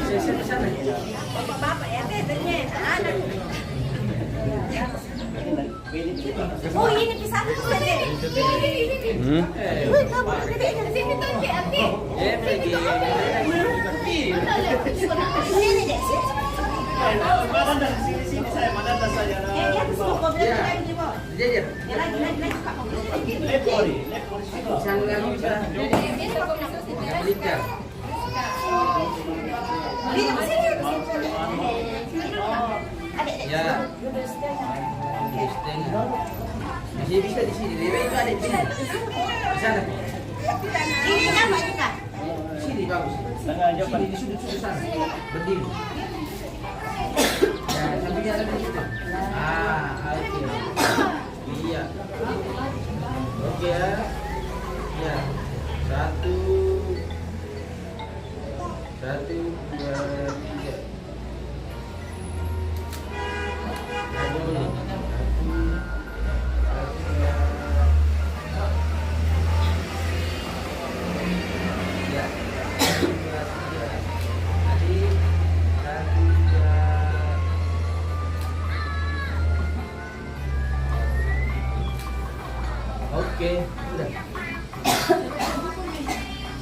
Bapak ya, ternyata anak. Oh ini pisah tuh deh. Wih kamu gede kan sini tuh Ati. Sini deh. Mana sini saya mana saja. Dia tuh kok bilang lagi di bawah. Jajar. Ya lagi Pak. Lepori. Bisa bisa. Liter. Ini sini. Ya. Masih bisa di sini. Lebih itu ada di sini. Di sana. Ini apa juga? Sini bagus. Sini di sudut-sudut sana. Berdiri. Ya, sampingnya ada di situ. Oke. Iya. Oke ya. Ya. Satu, dua, tiga. Oke, udah.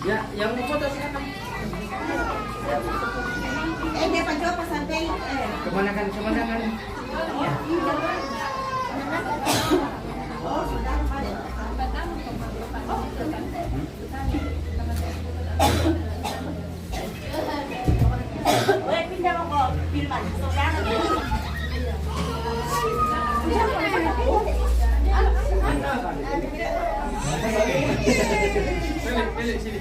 Ya, yang mau foto silakan. Dia panjang apa santai? Kemana kan? Ya. Oh, sudah pindah mau filman. Pilih sini.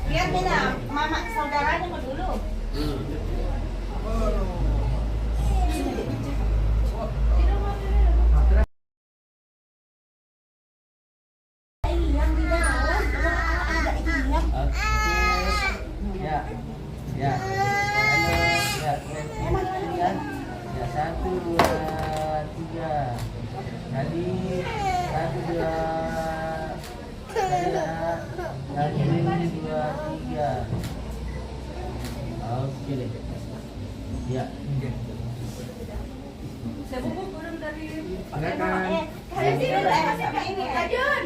Biar beda, mama saudaranya mau dulu. Ya. Ya. Ya. Ya, 1, 2, 3. Kali 1, 2. Kali 2, 3. Oke deh. Ya. Saya bubuk turun dari. Silakan. Kalian sini dulu, siapa ini? Ajun.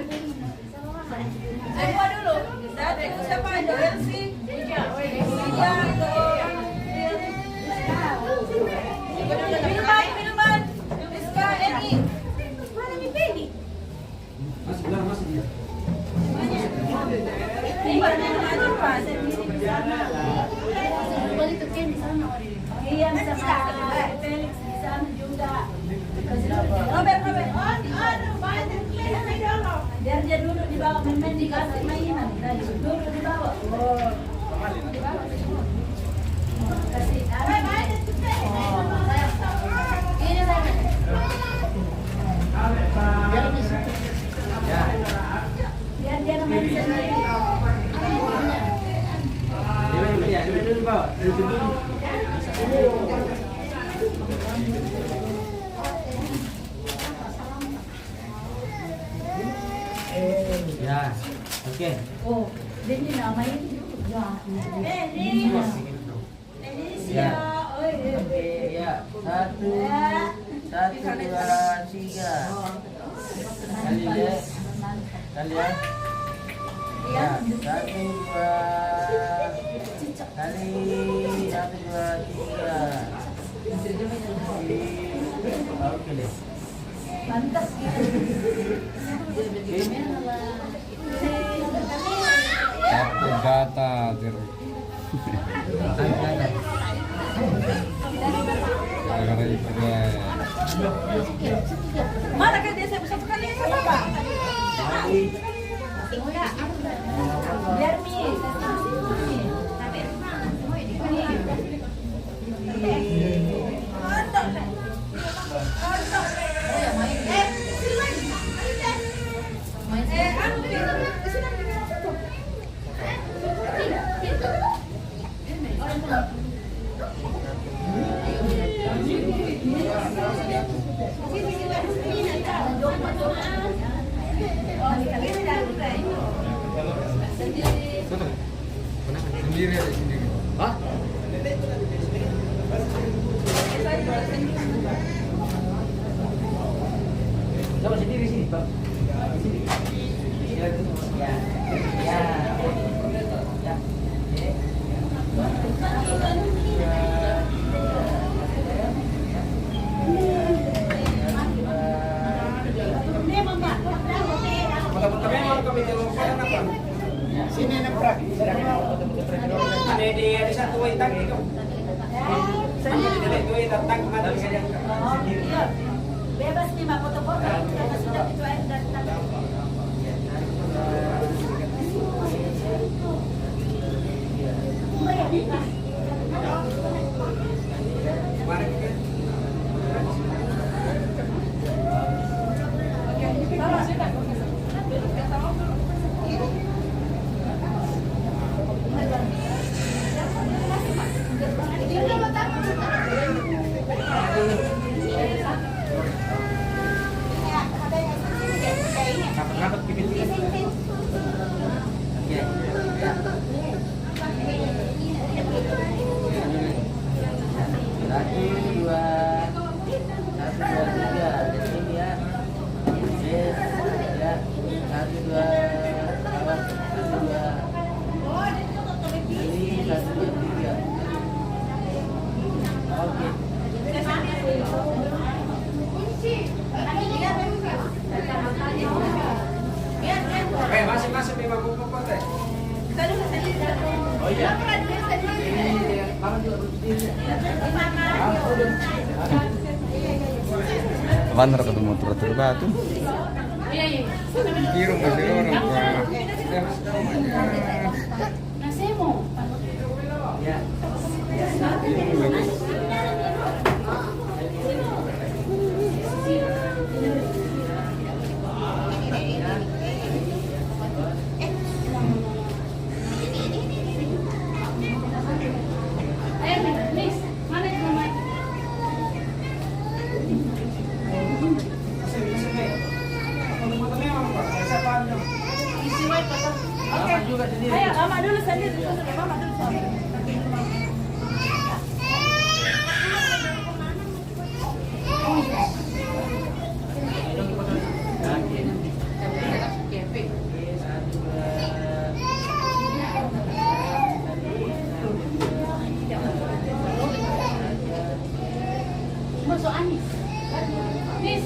Saya dulu. Siapa ada Elsi? Iya. Minuman. Rizka, Eni. Mana mimpi ini? Masih bilang masih dia. Ini baru aja Pak. Iya, bisa Felix di sana juga. Robert. Aduh, banyak dulu. Biar dia duduk di bawah main dikasih mainan. Duduk di bawah. Oh. Di bawah semua. Kasih. Ini saya. Ya. Biar dia main sendiri. Dia dulu bawa. Ya. Oke. Oh, ini namanya juga. Ya. Oke, ya. 1, 2, 3. Kali ya. Ya, 1, 2. Kali 1, 2, 3. Oke deh. Mantap. Data Mana kan dia saya besar sekali ya Pak? Biar mi. sendiri ada sendiri. Hah? Coba sendiri sini, Bang. Sini. Ya. Ya. Ya. Ya. Memang kami telepon apa? Sini na pra. Ada di satu itang itu. Itu itang ada saja. Iya. Bebas nih mak foto-foto. Karena sudah itu air dan Rapat pipit. Ya. Ya. Satu, dua, tiga. Dari sini ya. Yes. Ya. Satu, dua, awas. Satu, dua. Ini satu, dua, tiga. Oke. Masih memang kumpul teh. Oh iya. Ini kamu juga berdiri. Kan ketemu tur-tur batu. Kira masih orang tua. Nasemo. Ya. Mama juga sendiri. Ayo, mama dulu sendiri. Mama dulu sendiri. Masuk Anis. Nis.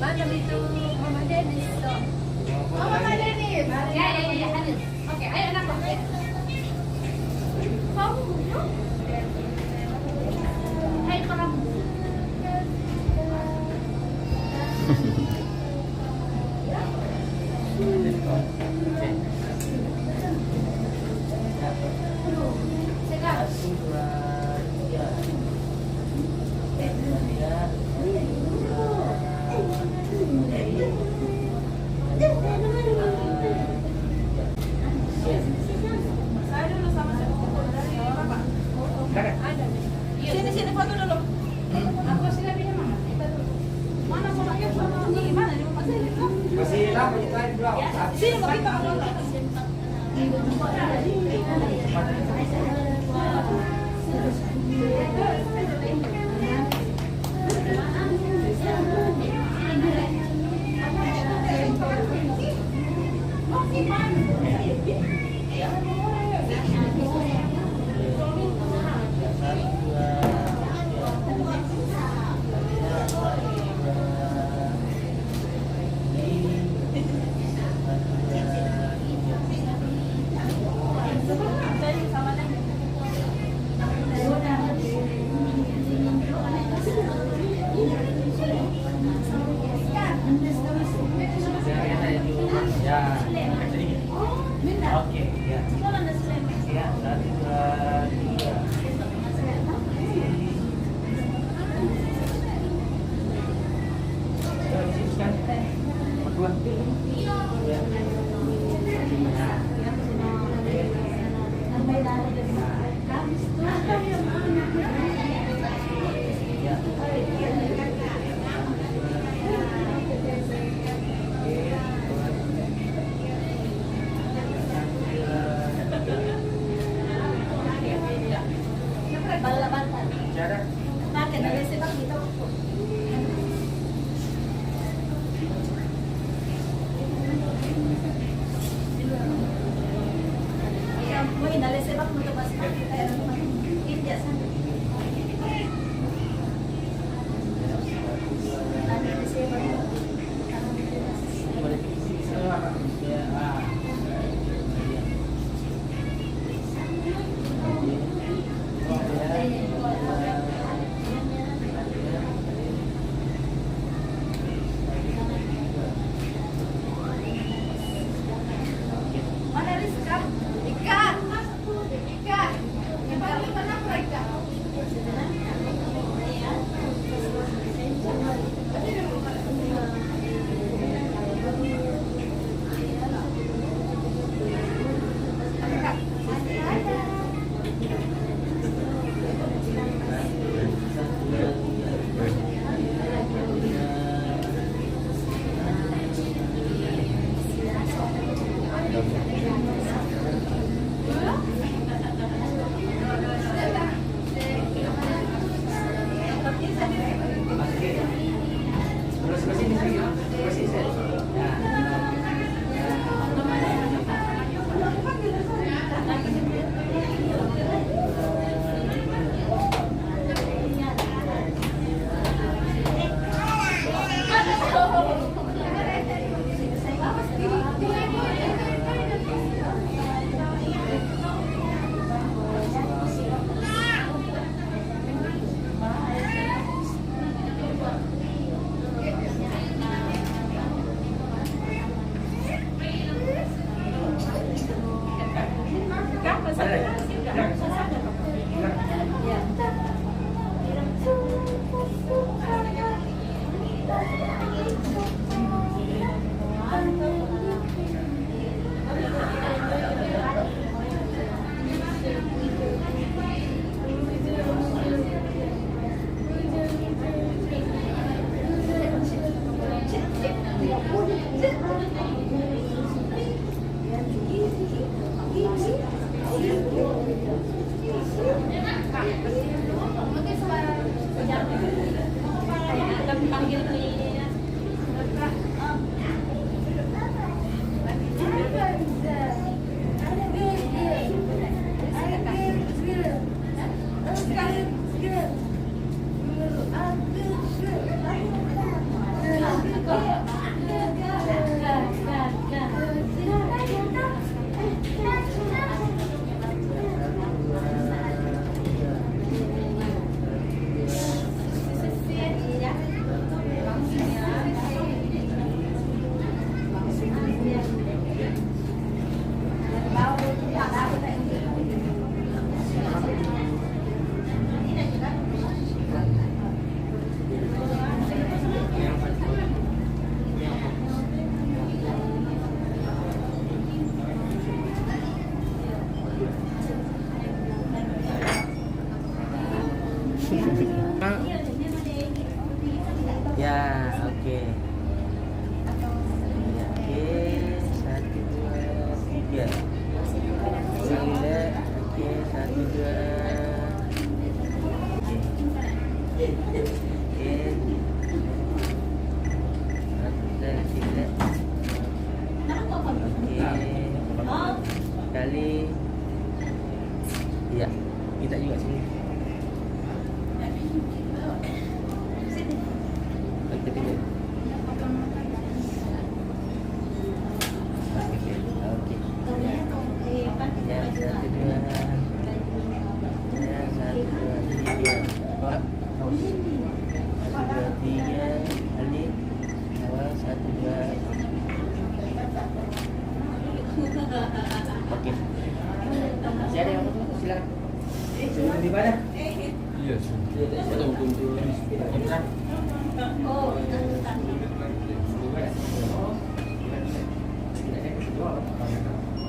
Macam itu Mama Dennis. Oh, Mama Dennis. Ya, Anis. Oke, ayo anak. Kamu duduk. Hai, kamu. Sini foto dulu. Aku sini punya mama. Mana mamanya sama ini? Mana di rumah sini? Masih lama kita belum. Sini mau kita mau. Sama Panggil ni. Ya, oke. Oke, 1, 2, 3. Lila, oke, 1, 2. Oke. Oke. 1, 2, 3. Oke. Kali. Iya, kita juga sini. Oke. Masih ada yang mau? Silakan. Sebelum ibadah. Iya sih. Oh,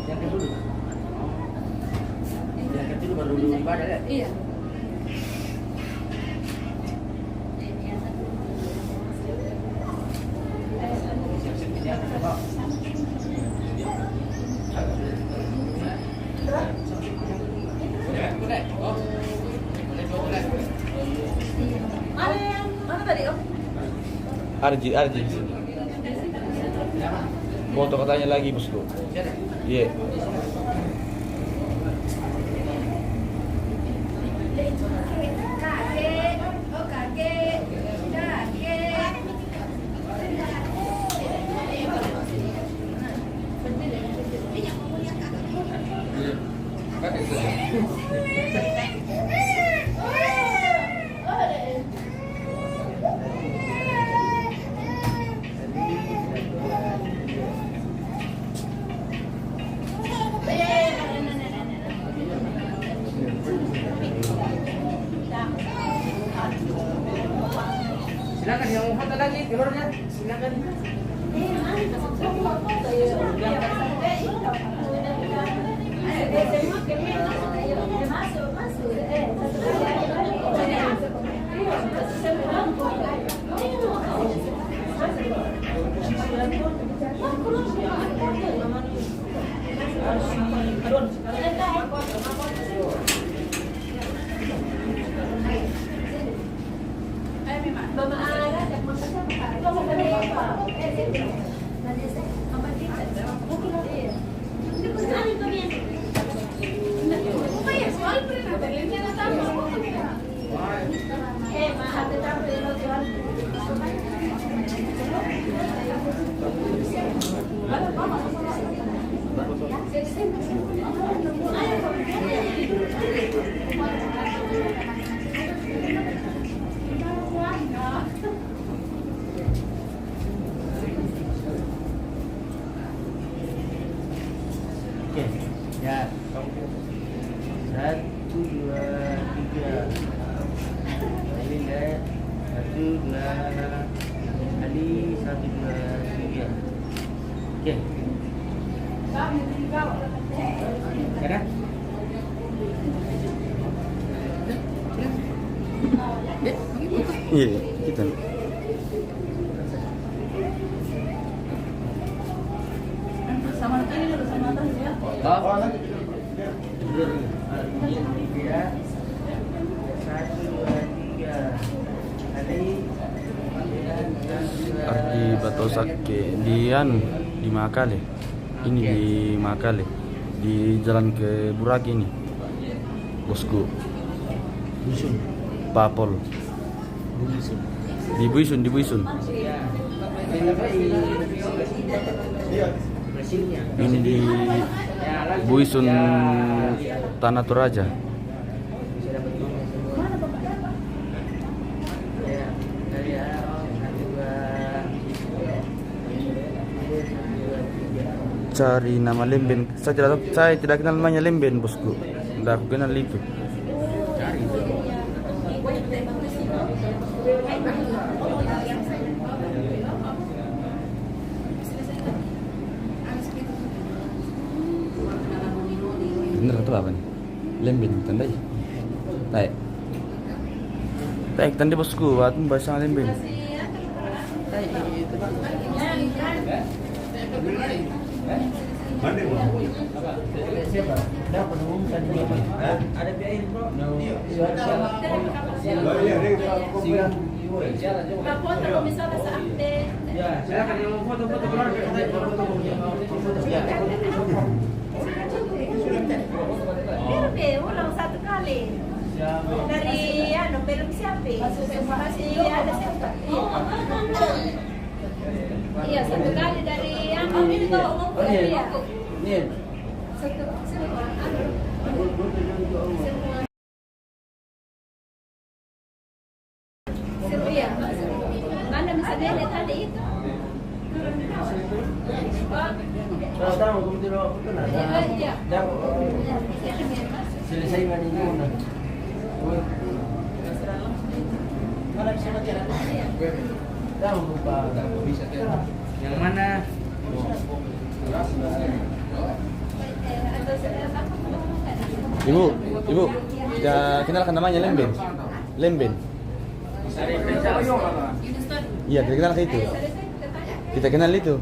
Siapkan dulu. Siapkan dulu baru dulu ibadah ya. iya. Siapkan Pak. Mana tadi Om? Arji. Foto katanya lagi bosku. Iya. Kakek, oh kakek. Silakan yang mau foto lagi keluarnya. Silakan. Oke, ya. 1, 2, 3. Ini deh. 1, 2. Ali 1, 2, 3. Oke. Ada? Iya, kita. Sama ini dulu sama atas ya. Oh. Ya. 1, 2, 3. Ali. di Batosake di Makale. Ini di Makale. Di jalan ke Buraki ini. Bosku. Dusun. Papol. Dusun. Di Buisun. Ini di Buisun Tanah Toraja. Cari nama Lemben. Saya tidak kenal namanya Lemben, bosku. Tidak aku kenal itu. Cari. Bener atau apa nih? Lemben tandai. Taek. Taek tandai bosku. Waktu bahasa Lemben. Siapa? Dapat umumkan dia. Ada biaya bro. Foto kalau misalnya sa update. Ya, silakan yang foto-foto keluarga. Pero ulang satu kali. Dari film siapa? Masih ada siapa? Iya, satu kali dari ini tuh umum ya. Nih. Satu Serbia. Mana misalnya lihat tadi itu? Tahu kamu tidak kenal. Iya. Selesai mandi dulu. Tahu lupa. Yang mana? Ibu, kenalkan namanya Lemben. Lemben. Iya, kita kenal itu. Kita kenal itu.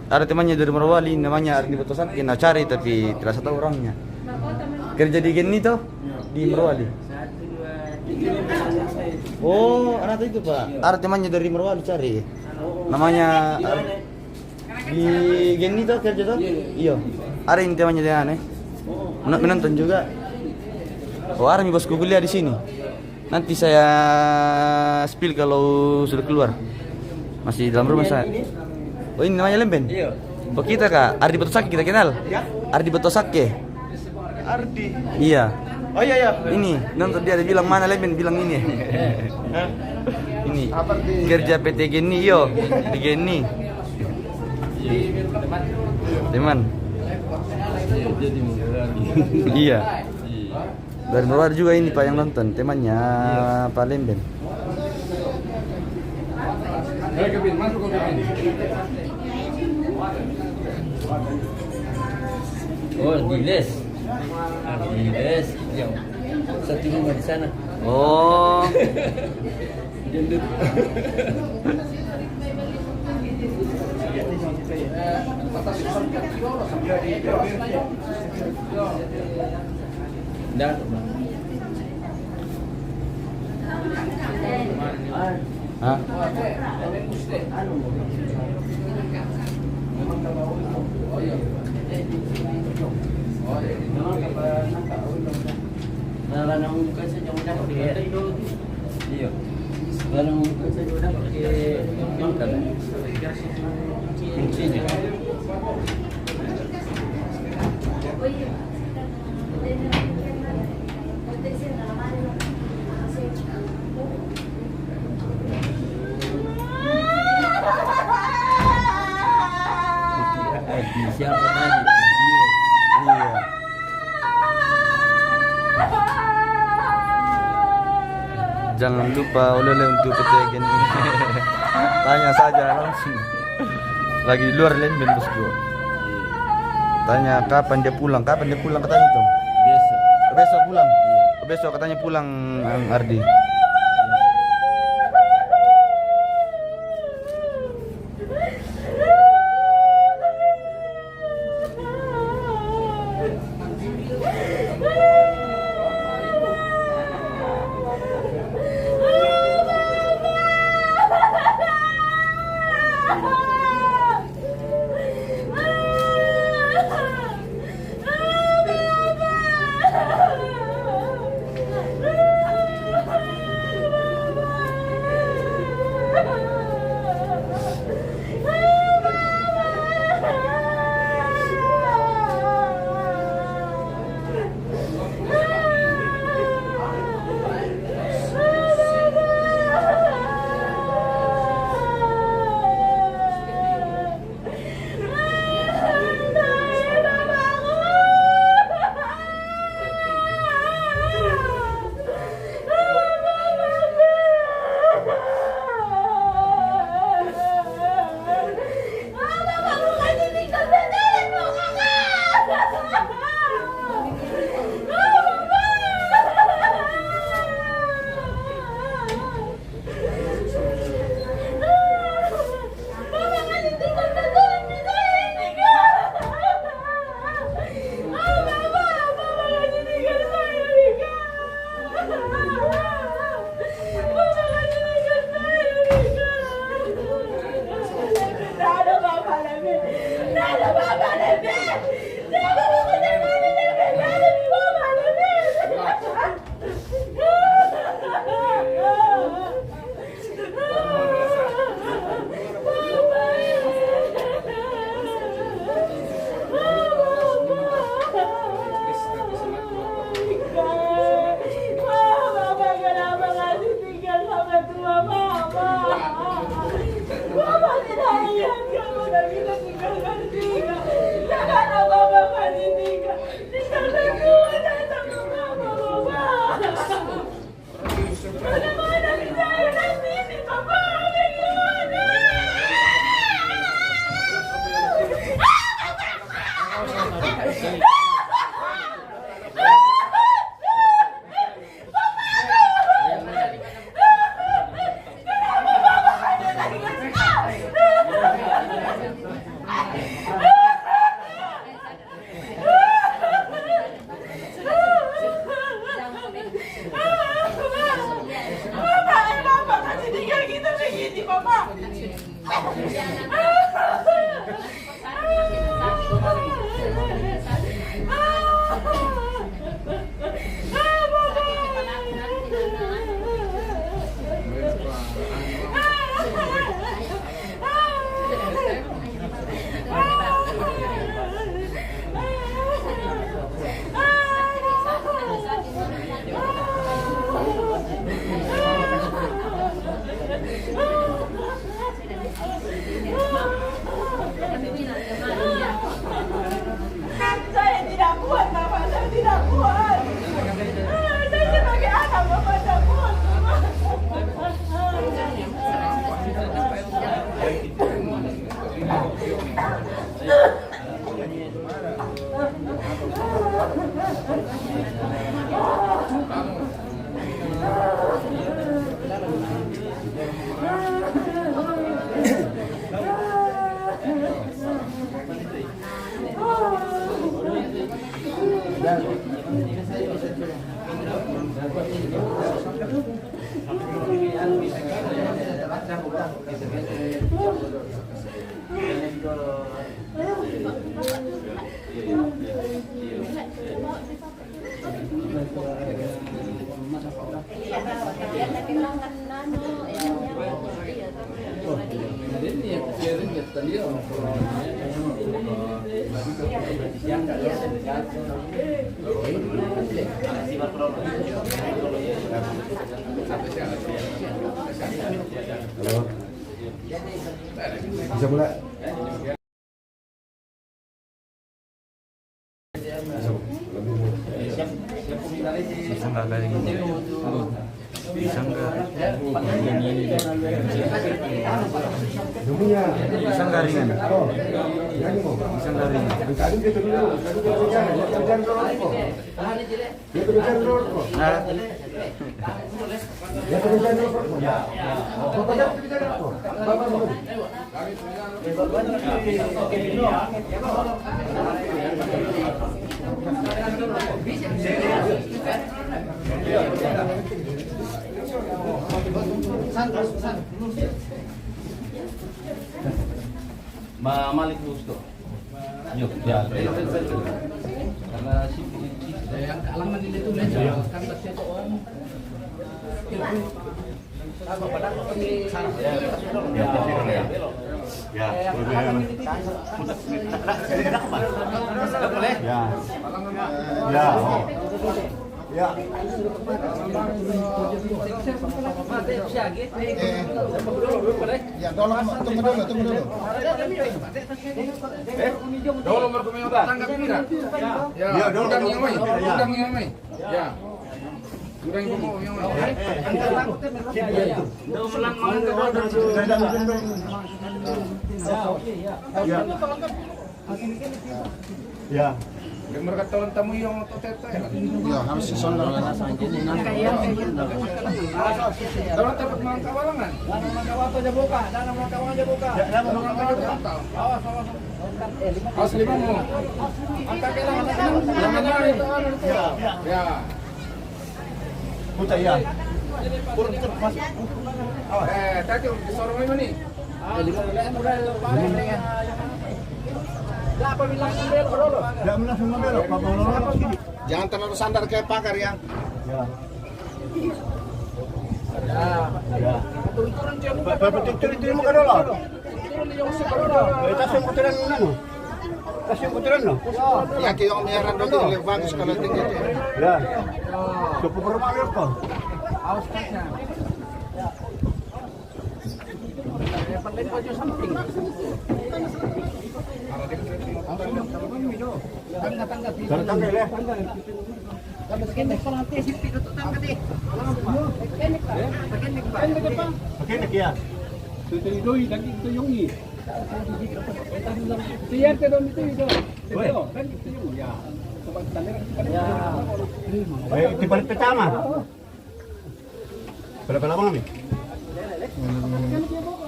Ada temannya dari Morowali, namanya Ardi Batosake. Nah cari tapi tidak tahu orangnya. Kerja di Geni toh di Morowali. 1, 2, 3. Oh, anak itu pak. Ada temannya dari Morowali cari. Namanya di Geni toh kerja toh. Iya. Ada ini temannya dia aneh. Menonton juga. Oh, Armi bosku kuliah di sini. Nanti saya spill kalau sudah keluar. Masih dalam rumah saya. Oh, ini namanya Lemben? Iya. Oh, kita kak, Ardi Batosake kita kenal. Ardi Batosake. Ardi. Iya. Oh iya. Ini nonton dia bilang mana Lemben bilang ini. Ini kerja PT Geni yo di Geni. Teman. Iya. Dari luar juga ini pak yang nonton temannya Pak Lemben. Masuk ke Kevin. Oh, Diles. Diles. Satu rumah di sana. Oh. Gendut. Dan Hah? Iya. Kalau saya udah pakai mangkal. Kuncinya. Siapa tadi? Iya. Jangan lupa oleh untuk PT Geni. Tanya saja langsung. Lagi di luar Lemben bosku. Tanya kapan dia pulang katanya itu. Besok. Besok pulang. Besok katanya pulang Ardi. kita tinggalkan Tika. Jangan apa-apa Tika. Tinggalkan Tuhan sama Mama, Papa. Mana kita ada di sini, Papa? Bagaimana? Saya tidak kuat, Bapak. Saya tidak kuat. Saya sebagai anak, Bapak tidak kuat. Halo. Bisa mulai? Bisa nggak kayak gini? Bisa nggak? Dulunya. Bisa nggak ringan? Oh, nyanyi mau. Bisa nggak ringan? Tadi gitu dulu. Tadi gitu jangan. Jangan dorong kok. Dia tuh jangan dorong kok. Nah, Dia tuh jangan dorong kok. Ya. Bapak jangan bicara kok. Bapak mau. Malik Gusto. Yuk, ya. Karena si yang kalangan ini itu belajar kan pasti itu orang. Apa pada pergi sana ya. Ya. Ya. Ya. Ya. Ya, tolong tunggu dulu. Dolo berkumio tanggap pira. Ya, dolo yang mai. Udang yang mai. Ya. Udang yang mau yang mai. Ya. Mereka tahun tamu yang tete. Ya, harus disonor. Kalau dapat mangka walangan. Awas lima mau. Angka kelang. Jangan itu. Ya. Putar ya. Tadi sorong mana ni? Jangan terlalu sandar kayak pakar ya. Ya. Ya. Turun mo ka dolo. Tas yung kuturan mo ano? Tas yung kuturan no? Ya, kayo ang meron doon. Bagus kalau tinggi. Ya. Cukup bermakna ko. Awas kasnya. Yang penting baju samping. Tanggal ya. Pakinik ya. Tutuloy lagi ito yung i. Siyan ka doon ito ito. Ito, kan ito yung ya. Eh, dibalik pertama. Berapa lama kami?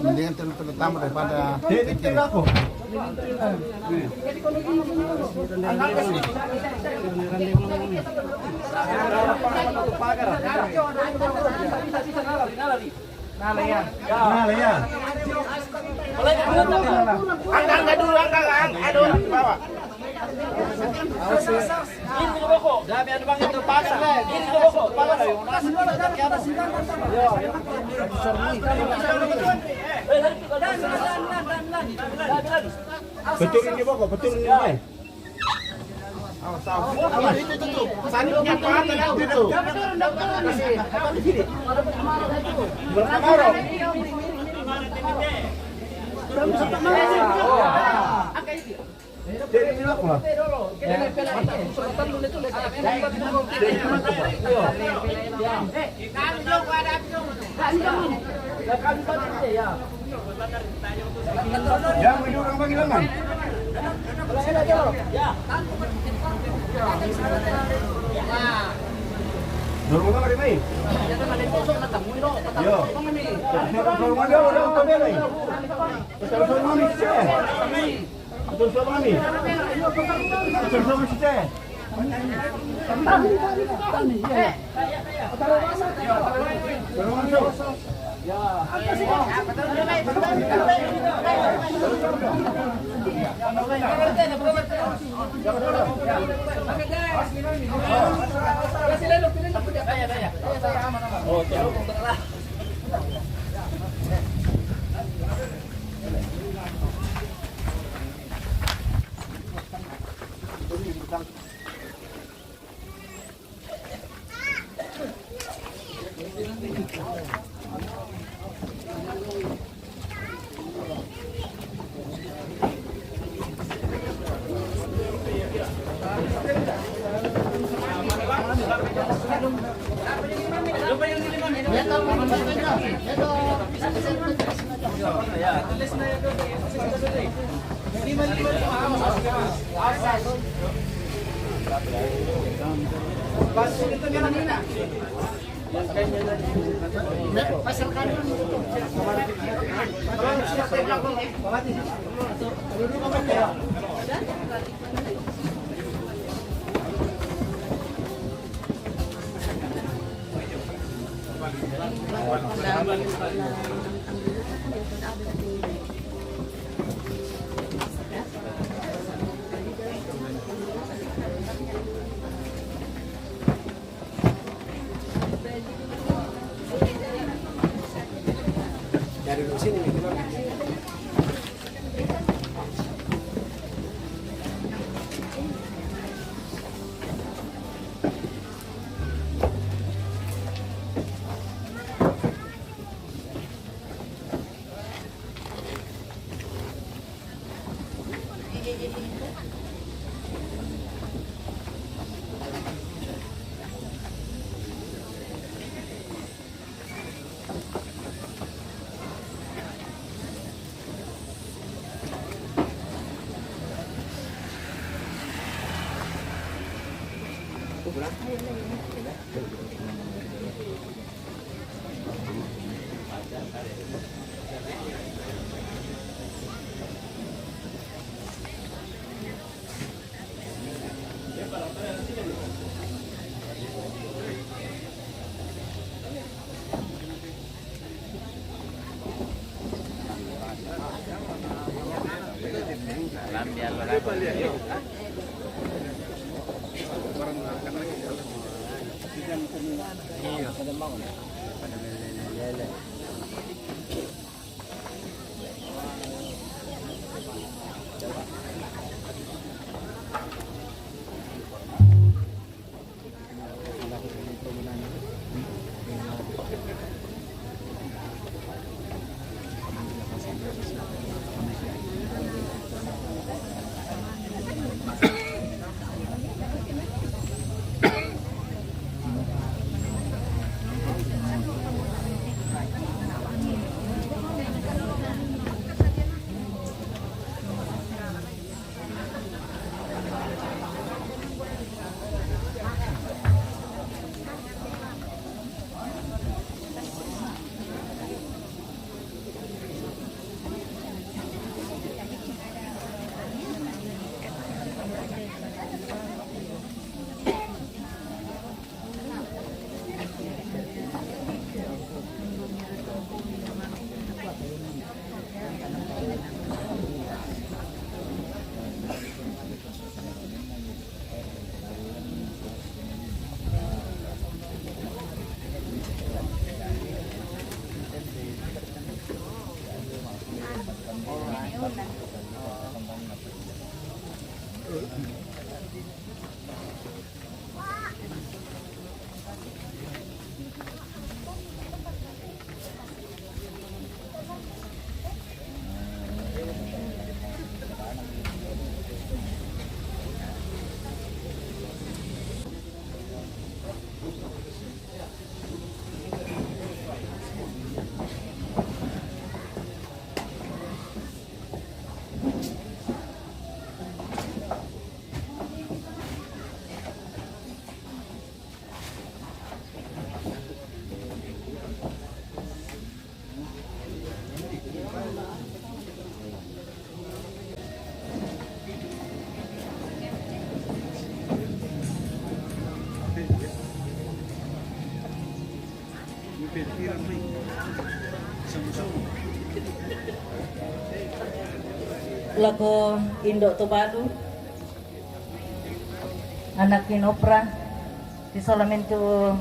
Mendingan terutama daripada Tidak aku. Nah, ya. angkat dulu, angkat ada orang di bawah. Betul ini pokok, betul ini. Itu tutup. Sani punya pahat kan itu. Jadi ini apa? Ya, ini orang panggilan. Dorong ka rin eh. Yo. Dorong ka daw, dorong ka rin. Dorong ka rin siya. Dorong ka rin. Dorong ka siya. Dorong ka siya. Dari sini gitu. lako Indo Tobado anak kinopra di solamento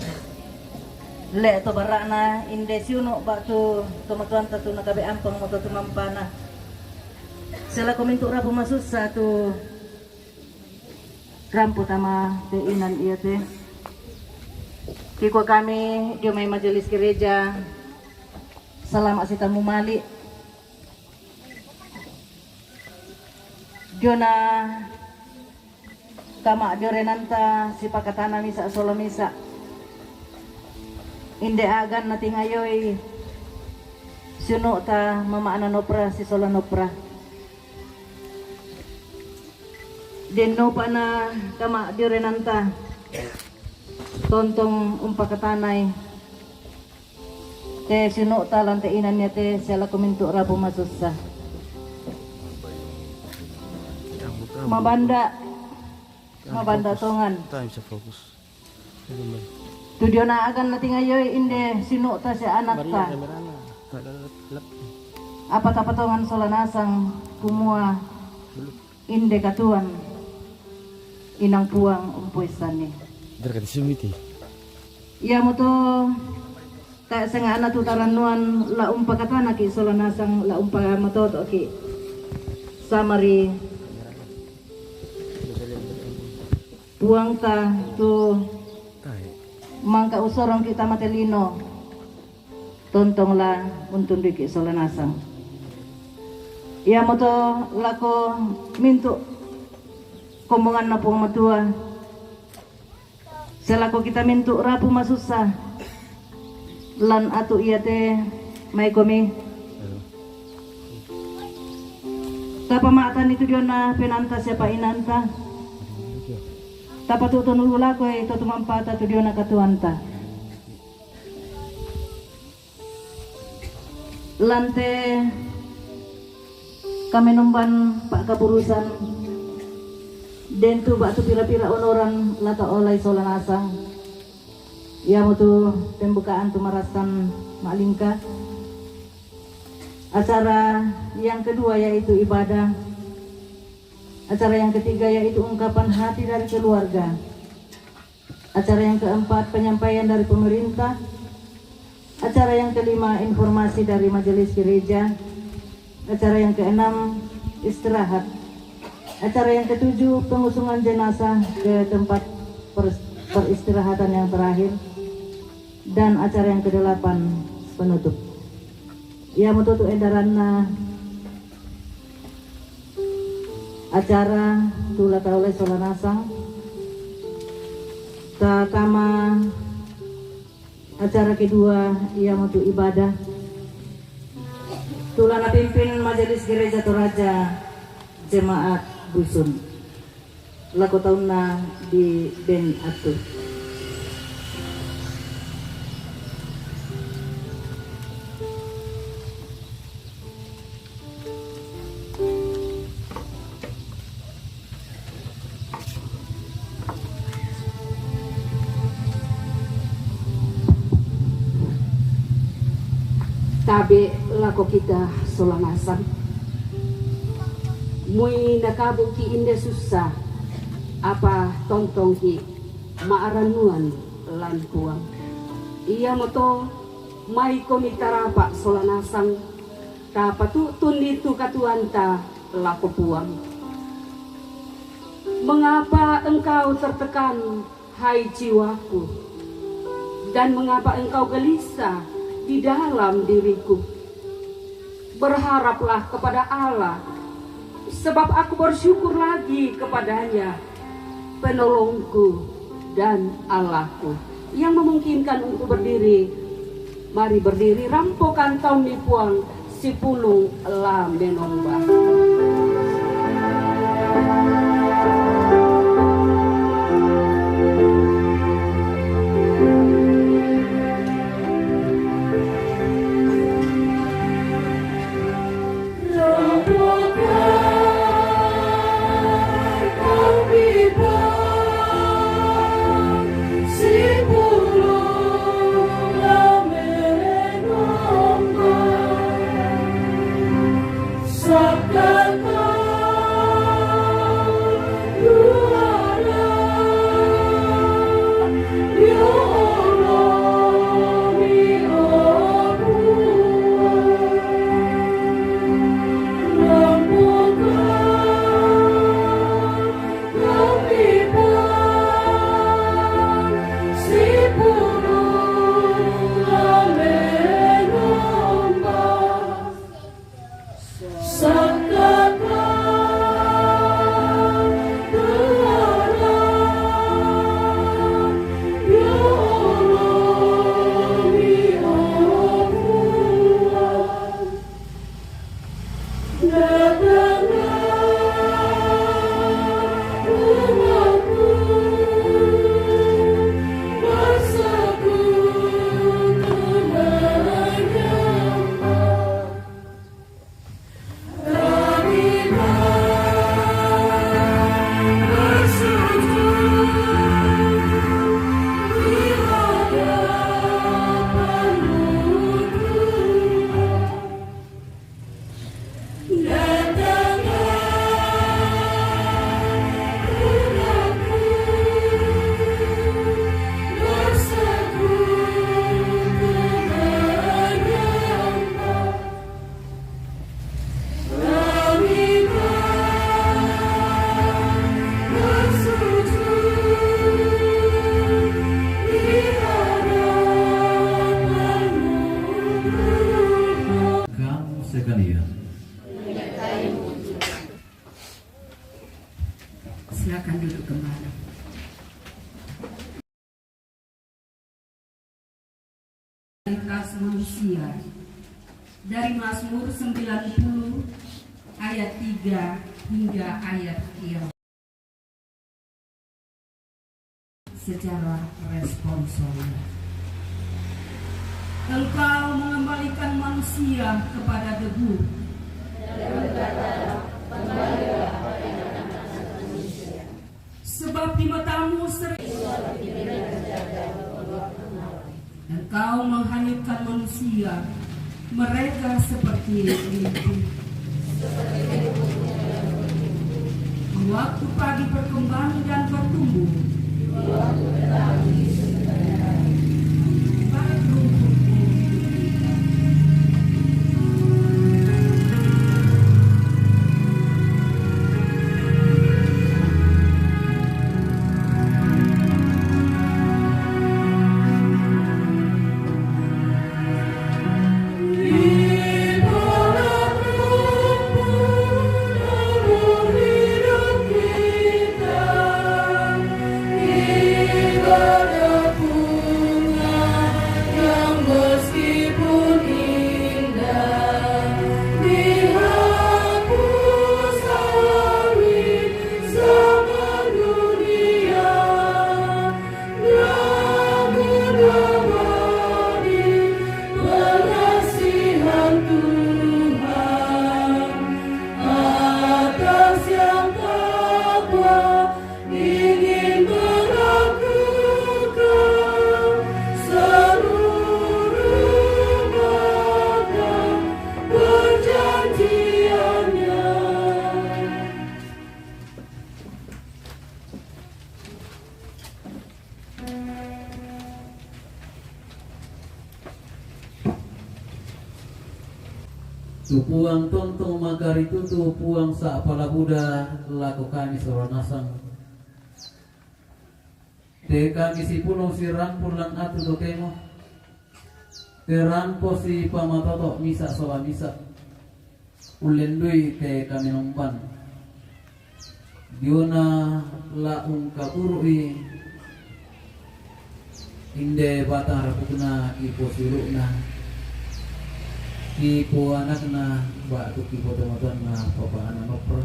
le to barana inde siuno batu tumatuan tatu nakabe ampang mo to tumampana sila komento ra pumasus satu rampo tama te inan iya te kiko kami di may majelis gereja salam asita mumali Diona kama diorenanta si pakatana misa solo misa inde agan nating ayoy suno ta mamaana nopra si solo nopra denno pa na kama diorenanta tontong umpakatanay te suno ta lante inan niya te sila kuminto rabo masusa mabanda tongan Tayo bisa fokus. tudio na agan nating ayoy inde sino ta si anak ta apa tongan solanasang kumua inde katuan inang puang umpuisan ni Dekat sumiti. iya mo to ta senga anak taranuan la umpakatana ki solanasang la umpamatoto ki samari puang ta tu mangka usorong kita matelino tontong la untun diki solanasang iya mo to lako minto komongan na pong matua selako kita minto rapu masusa lan atu iya te may komi tapamaatan itu dia na penanta siapa inanta tapatutun ula ko ito tumampata to diyo nakatuanta lante kami numban pak kaburusan den tu bak tu pira-pira onoran lata olay solanasang ya mo tu pembukaan tumarasan malingka acara yang kedua yaitu ibadah. Acara yang ketiga yaitu ungkapan hati dari keluarga. Acara yang keempat penyampaian dari pemerintah. Acara yang kelima informasi dari majelis gereja. Acara yang keenam istirahat. Acara yang ketujuh pengusungan jenazah ke tempat peristirahatan yang terakhir. Dan acara yang kedelapan penutup. Ya mututu edaranna acara tula taulay solanasang tatama acara kedua ia untuk ibadah tula napimpin majelis gereja Toraja jemaat Busun laku tahun na di Ben Atu tabe lako kita solanasang mui nakabung ki inde susah apa tontong ki maaranuan lan kuang iya moto mai komitarapa solanasang kapatutun itu katuanta lako puang mengapa engkau tertekan hai jiwaku dan mengapa engkau gelisah di dalam diriku. Berharaplah kepada Allah, sebab aku bersyukur lagi kepadanya, penolongku dan Allahku, yang memungkinkan untuk berdiri. Mari berdiri, rampokan tahun nipuang si pulung la menomba. Sabda Silakan duduk kembali. Kas manusia dari Mazmur 90 ayat 3 hingga ayat 3 secara responsif. Engkau mengembalikan manusia kepada debu. Sebab di matamu Engkau menghanyutkan manusia, mereka seperti itu. Waktu pagi berkembang dan bertumbuh, baik rumput Tupuang tontong magari tutu puang sa palabuda laku kami soronasang. Te kami si puno si rampul lang atu tokemo. Te rampo si pamatoto misa soa misa. Ulendui te kami nompan. Diona laung kapurui. Inde batang rapukna ipo sirukna. Kipo anak na batu kipo teman na papa anak nopra.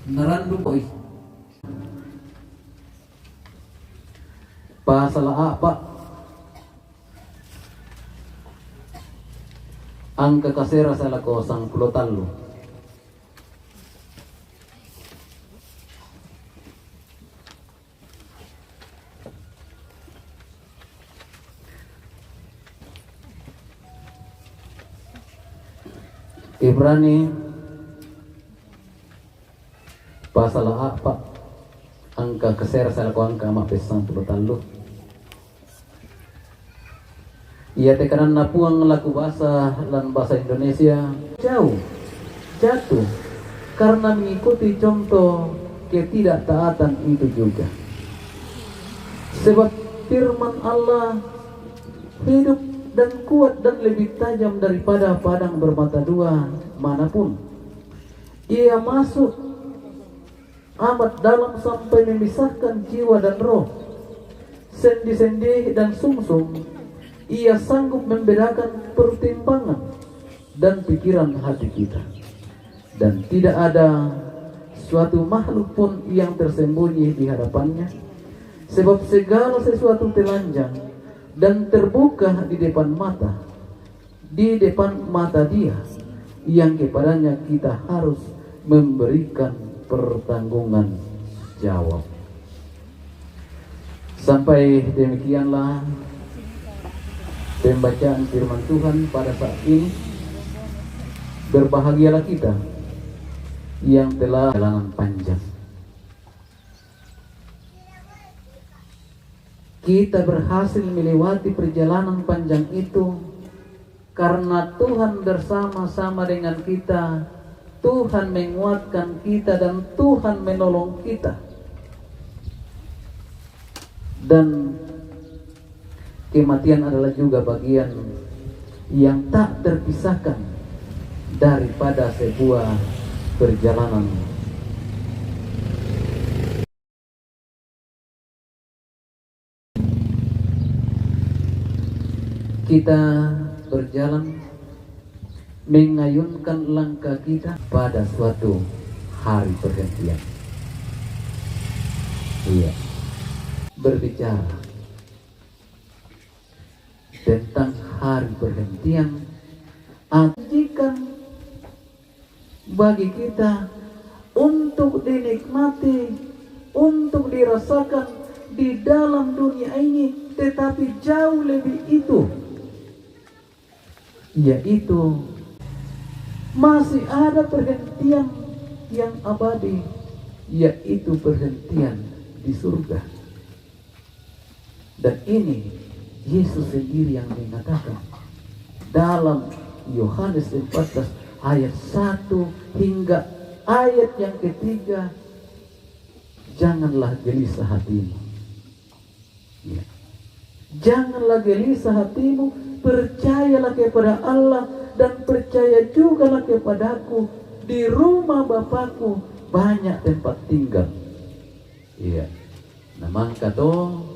Narandu boy. Pasal apa? Angka kasera salah kosang pulau talu. Ibrani pasal apa angka keser salako angka mapesan puluh. Ia tekanan napuang laku bahasa dan bahasa Indonesia jauh jatuh karena mengikuti contoh ketidaktaatan itu juga. Sebab firman Allah hidup dan kuat dan lebih tajam daripada pedang bermata dua manapun. Ia masuk amat dalam sampai memisahkan jiwa dan roh, sendi-sendi dan sumsum. Ia sanggup membedakan pertimbangan dan pikiran hati kita, dan tidak ada suatu makhluk pun yang tersembunyi di hadapannya, sebab segala sesuatu telanjang dan terbuka di depan mata Dia yang kepadanya kita harus memberikan pertanggungan jawab. Sampai demikianlah pembacaan firman Tuhan pada saat ini. Berbahagialah kita yang telah perjalanan panjang. Kita berhasil melewati perjalanan panjang itu karena Tuhan bersama-sama dengan kita. Tuhan menguatkan kita dan Tuhan menolong kita. Dan kematian adalah juga bagian yang tak terpisahkan daripada sebuah perjalanan. Kita berjalan mengayunkan langkah kita pada suatu hari pergantian. Iya, berbicara tentang hari pergantian, ajikan bagi kita untuk dinikmati, untuk dirasakan di dalam dunia ini, tetapi jauh lebih itu, yaitu masih ada perhentian yang abadi, yaitu perhentian di surga. Dan ini Yesus sendiri yang mengatakan dalam Yohanes 14 ayat 1 hingga ayat yang ketiga, janganlah gelisah hatimu. Ya. Janganlah gelisah hatimu, percayalah kepada Allah dan percaya juga kepadaku. Di rumah Bapakku banyak tempat tinggal. Iya. Nah, maka toh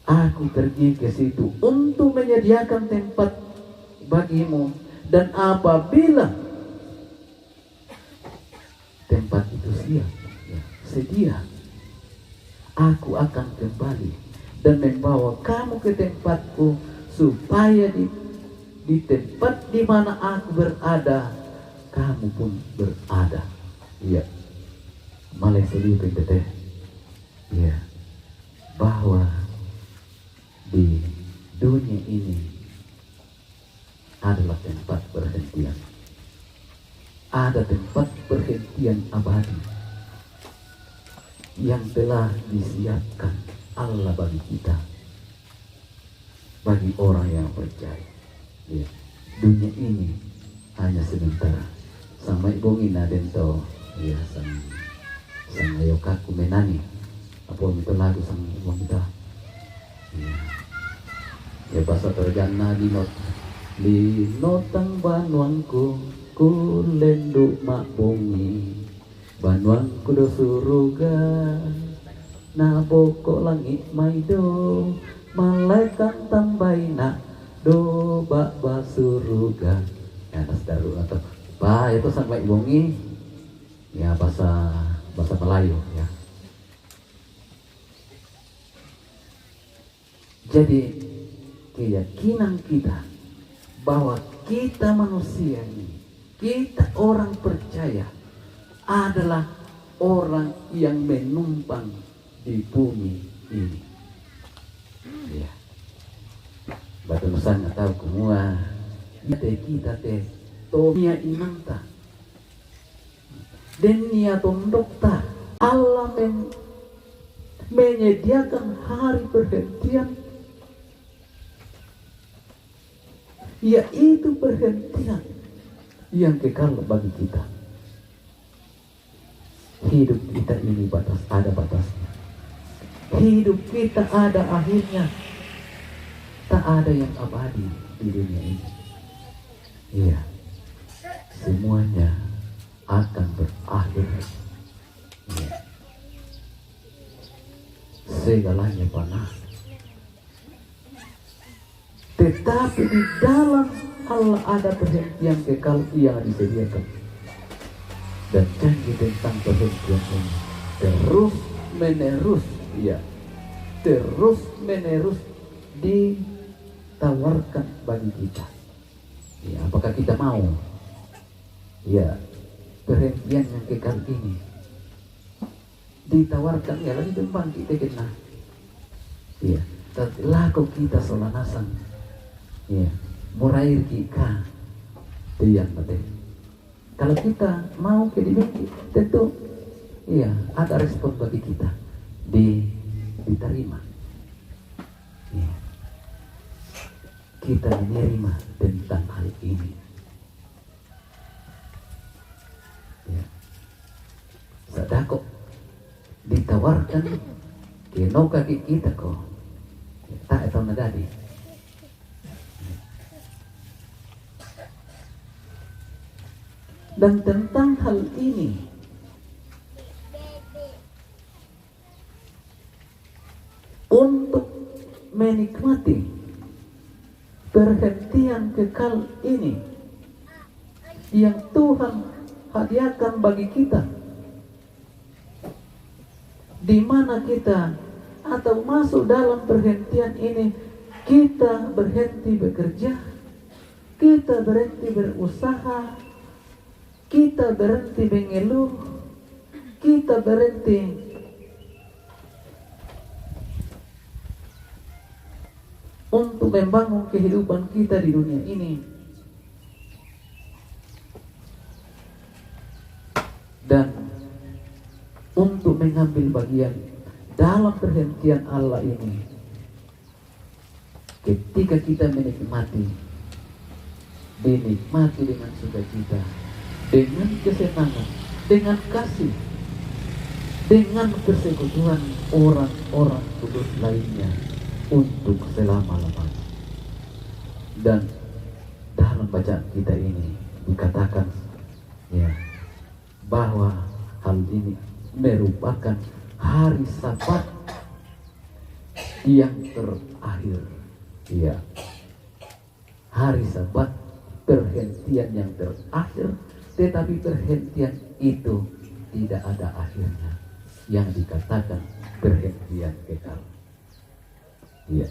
aku pergi ke situ untuk menyediakan tempat bagimu, dan apabila tempat itu siap, ya, sedia, aku akan kembali dan membawa kamu ke tempatku, supaya di tempat di mana aku berada, kamu pun berada. Iya. Malaysia lebih teteh. Iya. Bahwa di dunia ini adalah tempat perhentian. Ada tempat perhentian abadi yang telah disiapkan Allah bagi kita, bagi orang yang percaya. Ya, dunia ini hanya sementara. Sama ibu ngina dento, ya, sang ayokaku menani. Apa itu lagu sang ibu kita? Ya, ya bahasa terjana di notang banuangku kulendu mak bungi, banuangku do suruga, naboko langit maido, malaikat tambaina do bak basuruga. Ya, nasdaru atau bah itu sampai bongi, ya bahasa Melayu ya. Jadi keyakinan kita bahwa kita manusia ini, kita orang percaya, adalah orang yang menumpang di bumi ini. Ya. Batu nusan nggak tahu semua. Kita teh tomia inanta, dan nia tondokta. Allah menyediakan hari perhentian, yaitu perhentian yang kekal bagi kita. Hidup kita ini ada batasnya. Hidup kita ada akhirnya. Tak ada yang abadi di dunia ini. Iya, semuanya akan berakhir. Iya. Segalanya panas. Tetapi di dalam Allah ada perhentian kekal yang disediakan. Dan janji tentang perhentian ini terus menerus, ya, terus menerus ditawarkan bagi kita. Ya, apakah kita mau? Ya, perhentian yang kekal ini ditawarkan, ya lagi tembang kita kena. Ya, tapi laku kita solanasan. Ya, murair kita yang penting. Kalau kita mau ke dibagi, tentu iya ada respon bagi kita diterima. Ya. Kita menerima tentang hal ini. Ya. Sadako ditawarkan keno kaki kita kok tak tahu nadadi. Dan tentang hal ini untuk menikmati perhentian kekal ini yang Tuhan hadiahkan bagi kita, di mana kita atau masuk dalam perhentian ini, kita berhenti bekerja, kita berhenti berusaha, kita berhenti mengeluh, kita berhenti untuk membangun kehidupan kita di dunia ini, dan untuk mengambil bagian dalam perhentian Allah ini. Ketika kita menikmati, dinikmati dengan sukacita, dengan kesenangan, dengan kasih, dengan persekutuan orang-orang kudus lainnya untuk selama-lamanya. Dan dalam bacaan kita ini dikatakan, ya, bahwa hal ini merupakan hari Sabat yang terakhir. Ya, hari Sabat, perhentian yang terakhir. Tetapi perhentian itu tidak ada akhirnya, yang dikatakan perhentian kekal. Ya.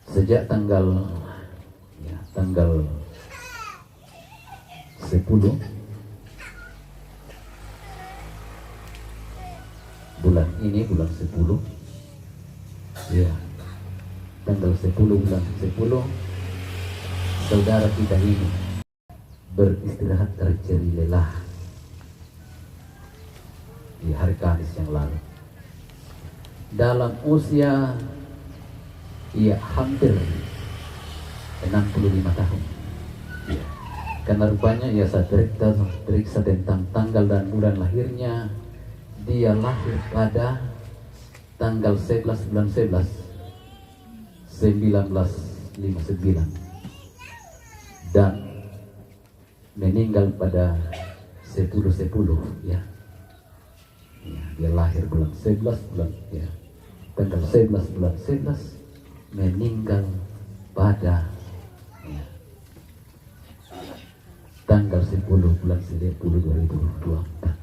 Sejak tanggal 10 bulan ini, bulan 10, ya, tanggal 10 bulan 10, saudara kita ini beristirahat terceri lelah di hari Kamis yang lalu. Dalam usia ia hampir 65 tahun. Ya. Karena rupanya ia saat periksa tentang tanggal dan bulan lahirnya, dia lahir pada tanggal 11 bulan 11 1959 dan meninggal pada 10/10, ya. Ya, dia lahir bulan 11 bulan, ya, tanggal 11 bulan 11, meninggal pada, ya, tanggal 10 bulan 10 2024.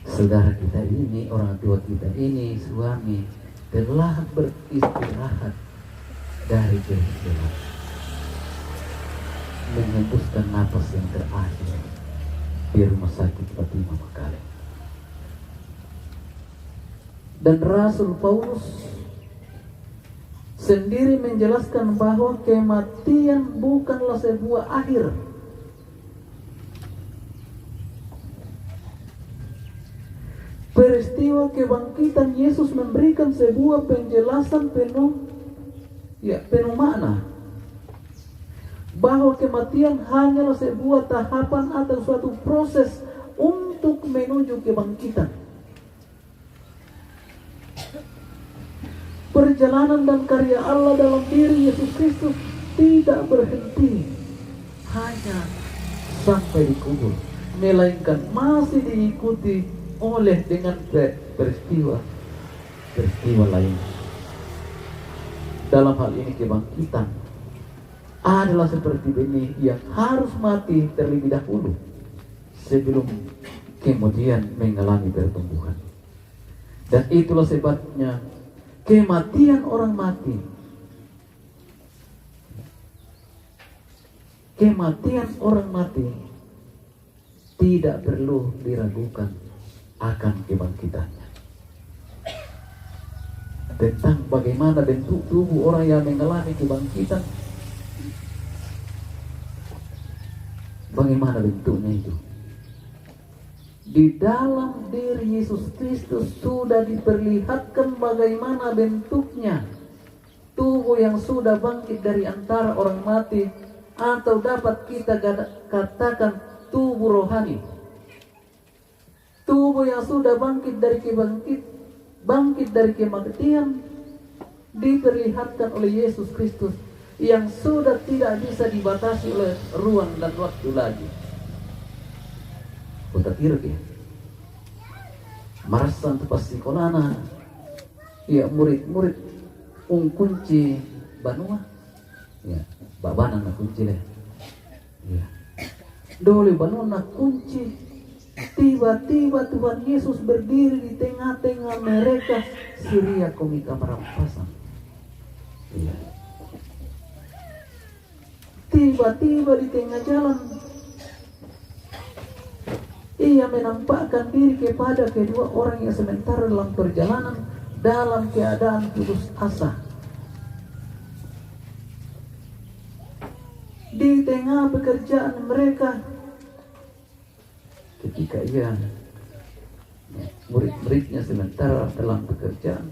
Saudara kita ini, orang tua kita ini, suami telah beristirahat dari kehidupan, mengembuskan napas yang terakhir di rumah sakit Fatima Makalle. Dan Rasul Paulus sendiri menjelaskan bahwa kematian bukanlah sebuah akhir. Peristiwa kebangkitan Yesus memberikan sebuah penjelasan penuh makna, bahwa kematian hanyalah sebuah tahapan atau suatu proses untuk menuju kebangkitan. perjalanan dan karya Allah dalam diri Yesus Kristus tidak berhenti hanya sampai di kubur, melainkan masih diikuti oleh dengan peristiwa lain. Dalam hal ini kebangkitan adalah seperti benih yang harus mati terlebih dahulu sebelum kemudian mengalami pertumbuhan. Dan itulah sebabnya kematian orang mati tidak perlu diragukan akan kebangkitannya. Tentang bagaimana bentuk tubuh orang yang mengalami kebangkitan, bagaimana bentuknya itu? Di dalam diri Yesus Kristus sudah diperlihatkan bagaimana bentuknya tubuh yang sudah bangkit dari antara orang mati, atau dapat kita katakan tubuh rohani. Tubuh yang sudah bangkit dari kematian diperlihatkan oleh Yesus Kristus yang sudah tidak bisa dibatasi oleh ruang dan waktu lagi. Utatir ya, marasan tu pasti kolana, ya murid-murid kunci banua, ya babana na kunci leh, ya dole banua na kunci. Tiba-tiba Tuhan Yesus berdiri di tengah-tengah mereka, Syria komika merampasan. Ya. Tiba-tiba di tengah jalan ia menampakkan diri kepada kedua orang yang sementara dalam perjalanan dalam keadaan putus asa. Di tengah pekerjaan mereka, ketika murid-muridnya sementara dalam pekerjaan,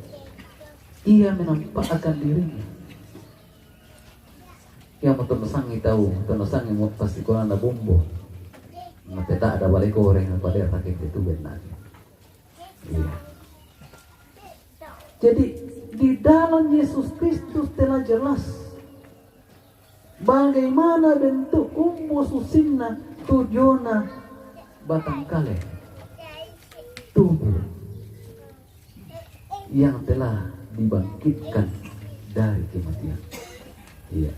ia menampakkan dirinya. Yang mau mesangi tahu, mesangi mau pasti korang ada bombo. Maka tak ada balik goreng pada rakyat itu benar. Iya. Jadi di dalam Yesus Kristus telah jelas bagaimana bentuk susinna tujona batang kale tubuh yang telah dibangkitkan dari kematian. Iya.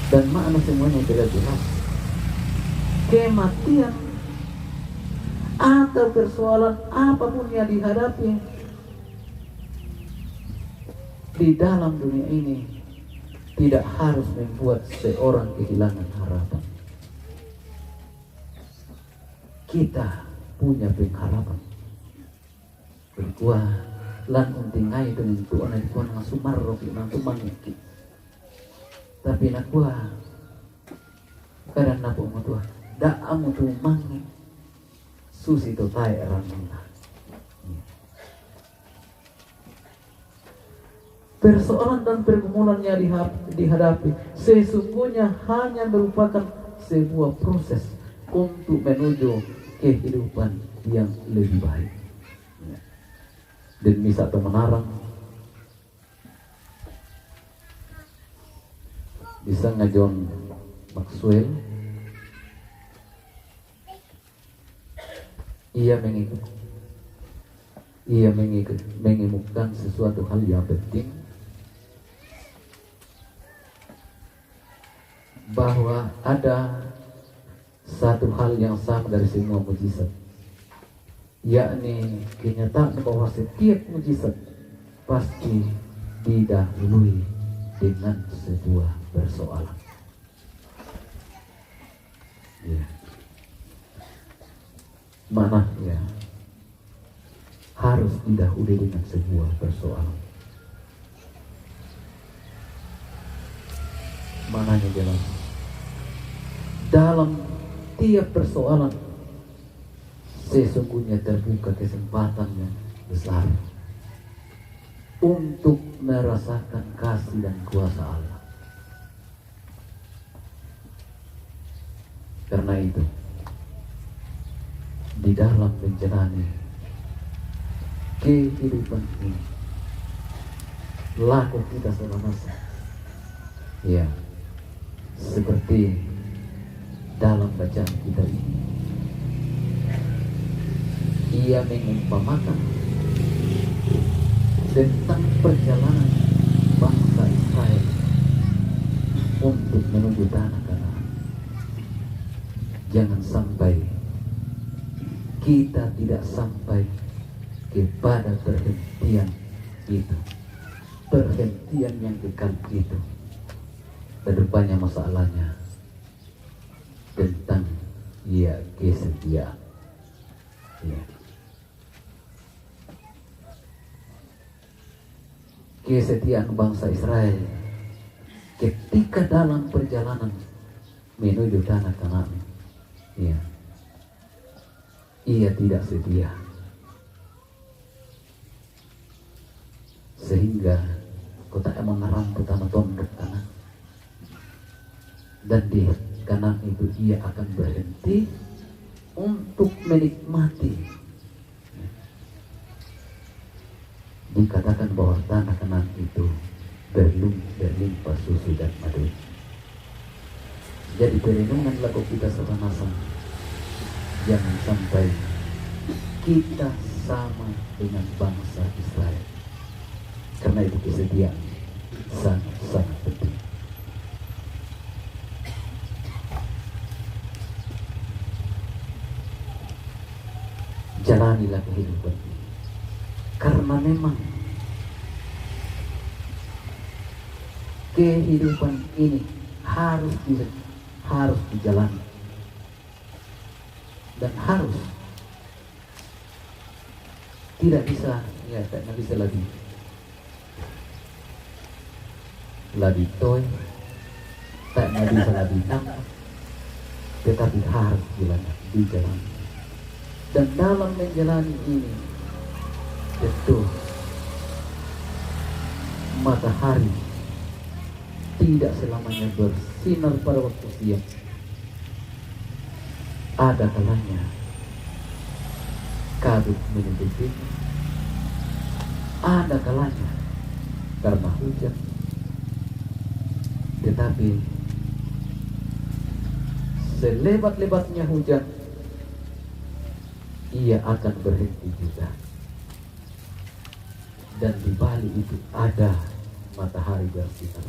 Dan makna semuanya tidak jelas. Kematian atau persoalan apapun yang dihadapi di dalam dunia ini tidak harus membuat seorang kehilangan harapan. Kita punya pengharapan. Berkuah lan untingai dengan Tuhan yang Tuhan ngasumar roki nantu mangiki. Tapi nak buah kadang nak buah tua dak amu tu mangi susi tu tai ramuna. Persoalan dan pergumulan yang dihadapi sesungguhnya hanya merupakan sebuah proses untuk menuju kehidupan yang lebih baik. Dan bisa tu menarang bisa John Maxwell, ia mengemukakan sesuatu hal yang penting, bahwa ada satu hal yang sama dari semua mujizat, yakni kenyataan bahwa setiap mujizat pasti didahului dengan sebuah persoalan. Ya. Mana ya harus didahului dengan sebuah persoalan. Mananya jelas. Dalam tiap persoalan sesungguhnya terbuka kesempatan yang besar untuk merasakan kasih dan kuasa Allah. Karena itu di dalam menjalani kehidupan ini. Laku kita selama ya seperti dalam bacaan kita ini, ia mengumpamakan tentang perjalanan bangsa Israel untuk menuju tanah Kanaan. Jangan sampai kita tidak sampai kepada perhentian itu, perhentian yang kekal itu. Kedepannya masalahnya tentang kesetiaan. Ya. Kesetiaan bangsa Israel ketika dalam perjalanan menuju tanah Kanaan, ya, ia tidak setia, sehingga kota emang ngerampu tanah tondok tanah, dan di Kanaan itu ia akan berhenti untuk menikmati. Dikatakan bahwa tanah Kanaan itu berlimpah susu dan madu. Jadi perenungan lagu kita sepanasang, jangan sampai kita sama dengan bangsa Israel, karena itu kesediaan sangat penting. Jalanilah kehidupan ini, karena memang kehidupan ini harus dijalani dan harus tidak bisa lagi toy, tak bisa lagi nampak, tetapi harus dijalani. Dan dalam menjalani ini tentu matahari tidak selamanya bersinar pada waktu siang. Ada kalanya kabut menutupi, ada kalanya karena hujan, tetapi selebat-lebatnya hujan, ia akan berhenti juga. Dan di balik itu ada matahari bersinar,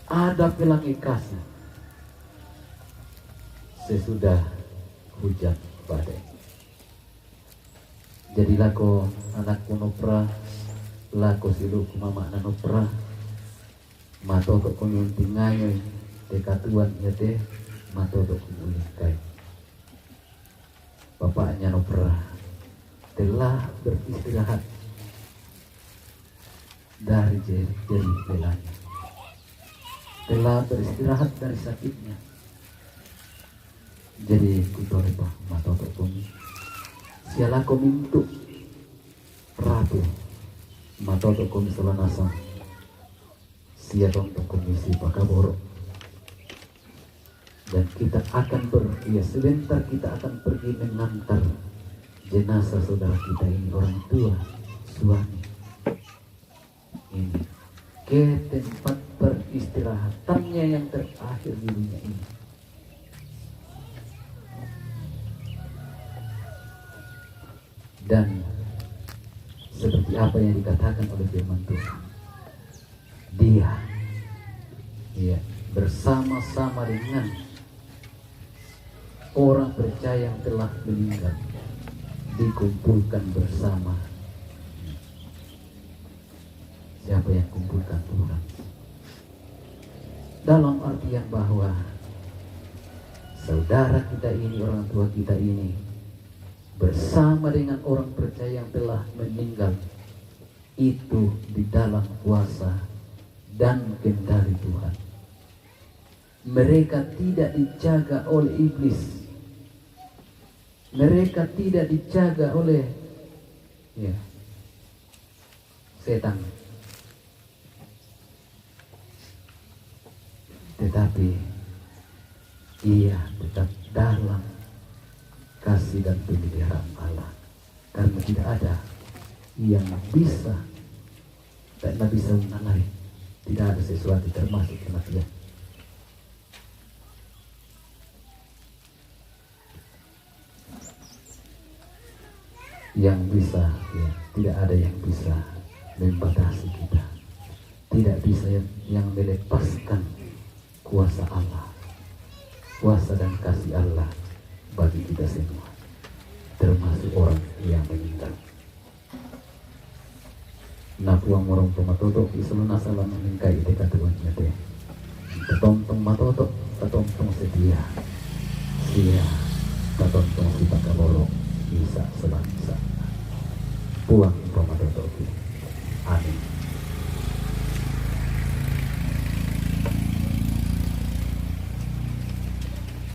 ada pelangi kasih sesudah hujan badai. Jadi lako anakku nopra, lako siluku mama nanopra, mato kok kunyunting ngayoy, dekatuan ya teh, mato kok kunyunting. Bapaknya nopra telah beristirahat dari jeri belanya, telah beristirahat dari sakitnya. Jadi kutorepa matoto kumi siala komintu ratu matoto kumi selanasam siatong komisi pakaboro. Dan kita akan sebentar kita akan pergi mengantar jenazah saudara kita ini, orang tua, suami ini, ke tempat peristirahatannya yang terakhir di dunia ini. Dan seperti apa yang dikatakan oleh firman Tuhan, dia bersama-sama dengan orang percaya yang telah meninggal dikumpulkan bersama. Siapa yang kumpulkan Tuhan? Dalam artian bahwa saudara kita ini, orang tua kita ini, bersama dengan orang percaya yang telah meninggal itu di dalam kuasa dan kendali Tuhan. Mereka tidak dijaga oleh iblis, mereka tidak dijaga oleh setan, tetapi ia tetap dalam kasih dan pemeliharaan Allah. Karena tidak ada yang bisa tidak bisa mengalami, tidak ada sesuatu termasuk kematian. Yang bisa, ya, tidak ada yang bisa membatasi kita, tidak bisa yang melepaskan kuasa Allah, kuasa dan kasih Allah bagi kita semua, termasuk orang yang meninggal. Napuang morong pematotok isulun asalan meningkai ide katuannya teh. Katontong matotok, katontong setia, sia, katontong si pakabolok, bisa sebangsa. Puang pematotok. Amin.